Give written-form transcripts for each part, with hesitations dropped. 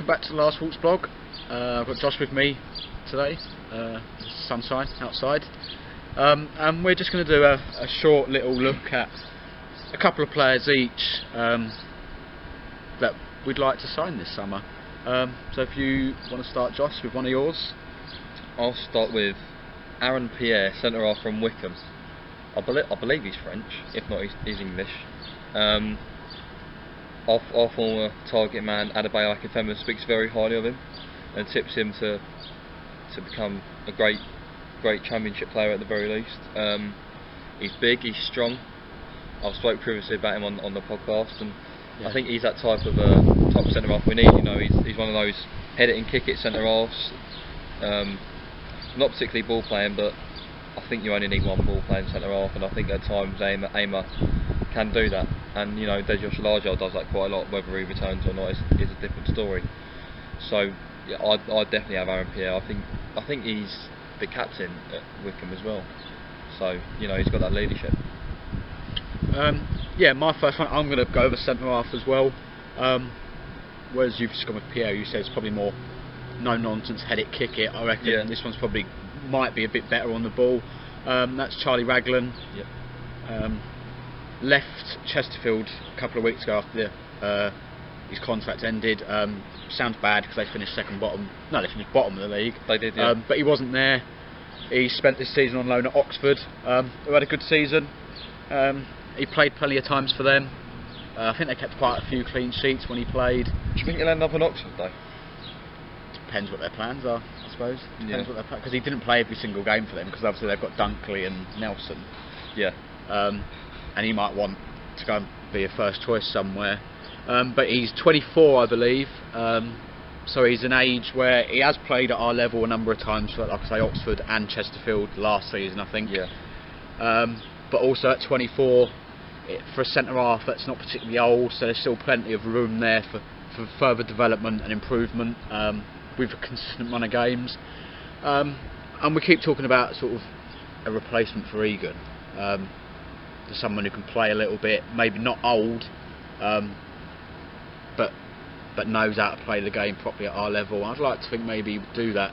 back to the Last Walks blog. I've got Josh with me today. Sunshine outside, and we're just going to do a short little look at a couple of players each that we'd like to sign this summer. So if you want to start, Josh, with one of yours. I'll start with Pierre, centre half from Wycombe. I believe he's French, if not he's English. Our former target man Adebayo Akifema speaks very highly of him and tips him to become a great championship player at the very least. He's big, he's strong. I've spoke previously about him on the podcast, and I think he's that type of centre half we need. You know, he's one of those head it and kick it centre halves. Not particularly ball playing, but I think you only need one ball playing centre half, and I think at times Aimer can do that. And you know, Dejan Shalaja does that quite a lot. Whether he returns or not is a different story. So yeah, I'd definitely have Pierre. I think he's the captain at Wycombe as well. So you know, he's got that leadership. Yeah, my first one, I'm going to go over centre half as well. Whereas you've just gone with Pierre, you said it's probably more no nonsense, head it, kick it. I reckon this one's probably might be a bit better on the ball. That's Charlie Raglan. Yep. Left Chesterfield a couple of weeks ago after his contract ended. Sounds bad because they finished bottom of the league. They did, yeah. But he wasn't there. He spent this season on loan at Oxford, who had a good season. He played plenty of times for them. I think they kept quite a few clean sheets when he played. Do you think he'll end up in Oxford though? Depends what their plans are, I suppose. Depends what their plans, because he didn't play every single game for them, because obviously they've got Dunkley and Nelson. Yeah. And he might want to go and be a first choice somewhere. But he's 24, I believe. So he's an age where he has played at our level a number of times for, like I say, Oxford and Chesterfield last season, I think. Yeah. But also at 24, for a centre half that's not particularly old, so there's still plenty of room there for further development and improvement with a consistent run of games. And we keep talking about sort of a replacement for Egan, someone who can play a little bit, maybe not old, but knows how to play the game properly at our level. I'd like to think maybe he would do that.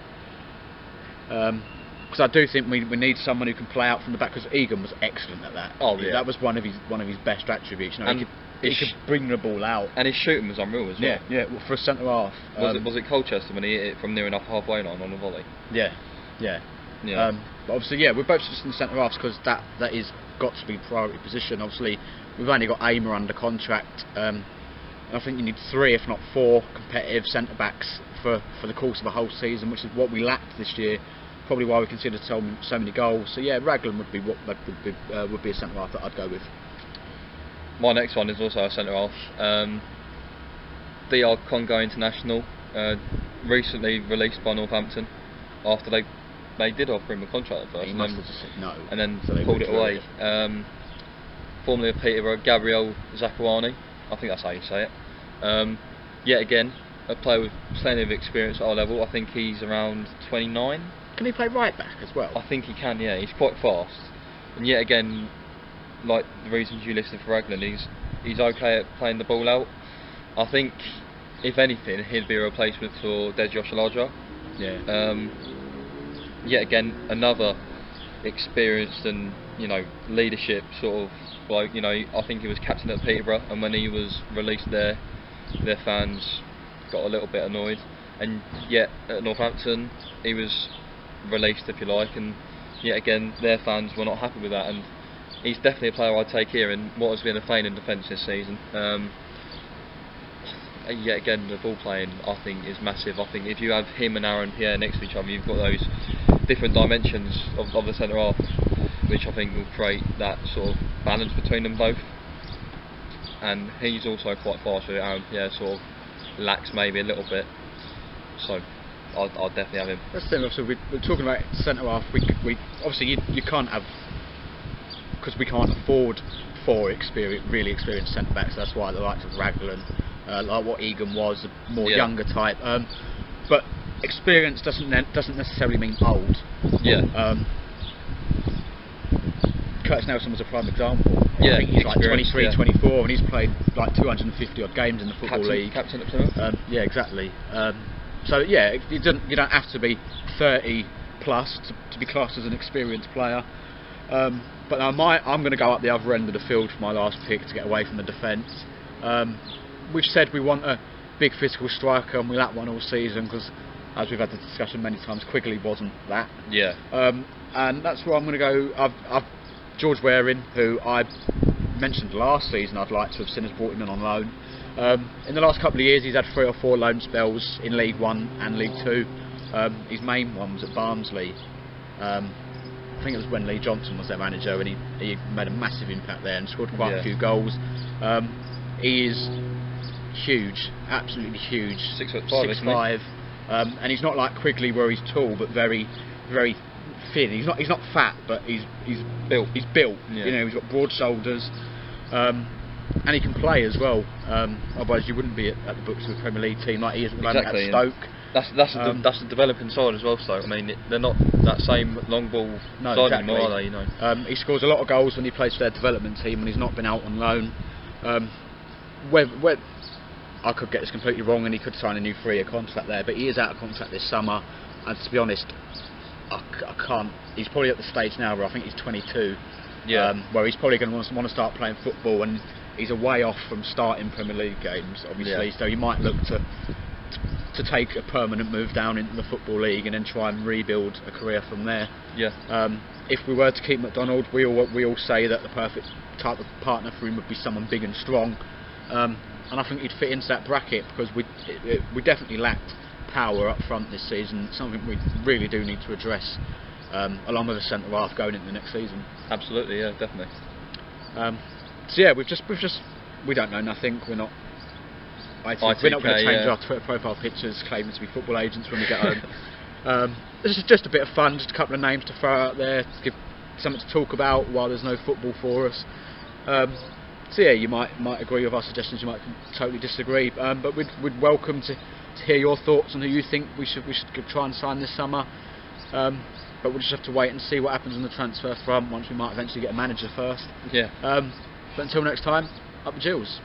Because I do think we need someone who can play out from the back, because Egan was excellent at that. Oh yeah, that was one of his best attributes. You know, he could bring the ball out, and his shooting was unreal as well. Yeah. Well, for a centre half, was it Colchester when he hit it from near enough halfway line on a volley? Yeah. But obviously, we're both just in centre halves because that is got to be priority position. Obviously, we've only got Aimer under contract. I think you need 3, if not 4, competitive centre backs for the course of a whole season, which is what we lacked this year. Probably why we conceded so many goals. So yeah, Raglan would be a centre half that I'd go with. My next one is also a centre half. DR Congo international, recently released by Northampton after they did offer him a contract at first. He must have just said no, and then pulled it away. Formerly of Peterborough, Gabriel Zahrani, I think that's how you say it. Yet again, a player with plenty of experience at our level. I think he's around 29. Can he play right back as well? I think he can, yeah. He's quite fast. And yet again, like the reasons you listed for Raglan, he's okay at playing the ball out. I think, if anything, he'd be a replacement for Dejan Shalaja. Yeah. Yet again, another experienced and leadership sort of bloke. You know, I think he was captain at Peterborough, and when he was released there, their fans got a little bit annoyed. And yet at Northampton, he was released, if you like, and yet again their fans were not happy with that. And he's definitely a player I'd take here in what has been a failing defence this season. Yet again, the ball playing I think is massive. I think if you have him and Pierre next to each other, you've got those different dimensions of the centre half, which I think will create that sort of balance between them both. And he's also quite fast, with Pierre sort of lacks maybe a little bit. So I'll definitely have him. That's the thing. Obviously, we're talking about centre half. We obviously you can't have, because we can't afford 4 really experienced centre backs. That's why the likes of Raglan, like what Egan was, a more younger type. But experience doesn't necessarily mean old. Yeah. Curtis Nelson was a prime example. Yeah, I think he's like 23, yeah. 24, and he's played like 250 odd games in the Football League. Captain at Plymouth. Yeah, exactly. So yeah, you don't have to be 30 plus to be classed as an experienced player. But now I'm going to go up the other end of the field for my last pick to get away from the defence. We've said we want a big physical striker, and we lack one all season because, as we've had the discussion many times, Quigley wasn't that. Yeah. And that's where I'm going to go. I've George Waring, who I mentioned last season I'd like to have seen us brought him in on loan. In the last couple of years he's had 3 or 4 loan spells in League 1 and League 2. His main one was at Barnsley. I think it was when Lee Johnson was their manager, and he made a massive impact there and scored quite a few goals. He is huge, absolutely huge. 6'5", 6'5", and he's not like Quigley where he's tall but very, very thin. He's not fat, but he's built. He's built. Yeah. You know, he's got broad shoulders, and he can play as well. Otherwise, you wouldn't be at the books of the Premier League team like he is at the moment at Stoke. That's the developing side as well. So I mean, they're not that same long ball side anymore, are they? You know. He scores a lot of goals when he plays for their development team, and he's not been out on loan. I could get this completely wrong, and he could sign a new 3-year contract there, but he is out of contract this summer. And to be honest, I can't. He's probably at the stage now where I think he's 22. Yeah. Where he's probably going to want to start playing football, and he's a way off from starting Premier League games, obviously. Yeah. So he might look to take a permanent move down into the Football League and then try and rebuild a career from there. Yeah. If we were to keep McDonald, we all say that the perfect type of partner for him would be someone big and strong, and I think he'd fit into that bracket because we definitely lacked power up front this season. Something we really do need to address, along with a centre half going into the next season. Absolutely, yeah, definitely. So yeah, we don't know nothing. We're not. We're not going to change our Twitter profile pictures claiming to be football agents when we get home. This is just a bit of fun, just a couple of names to throw out there, to give something to talk about while there's no football for us. So yeah, you might agree with our suggestions, you might totally disagree, but we'd welcome to hear your thoughts on who you think we should try and sign this summer. But we'll just have to wait and see what happens on the transfer front once we might eventually get a manager first. Yeah. But until next time, up the Gills.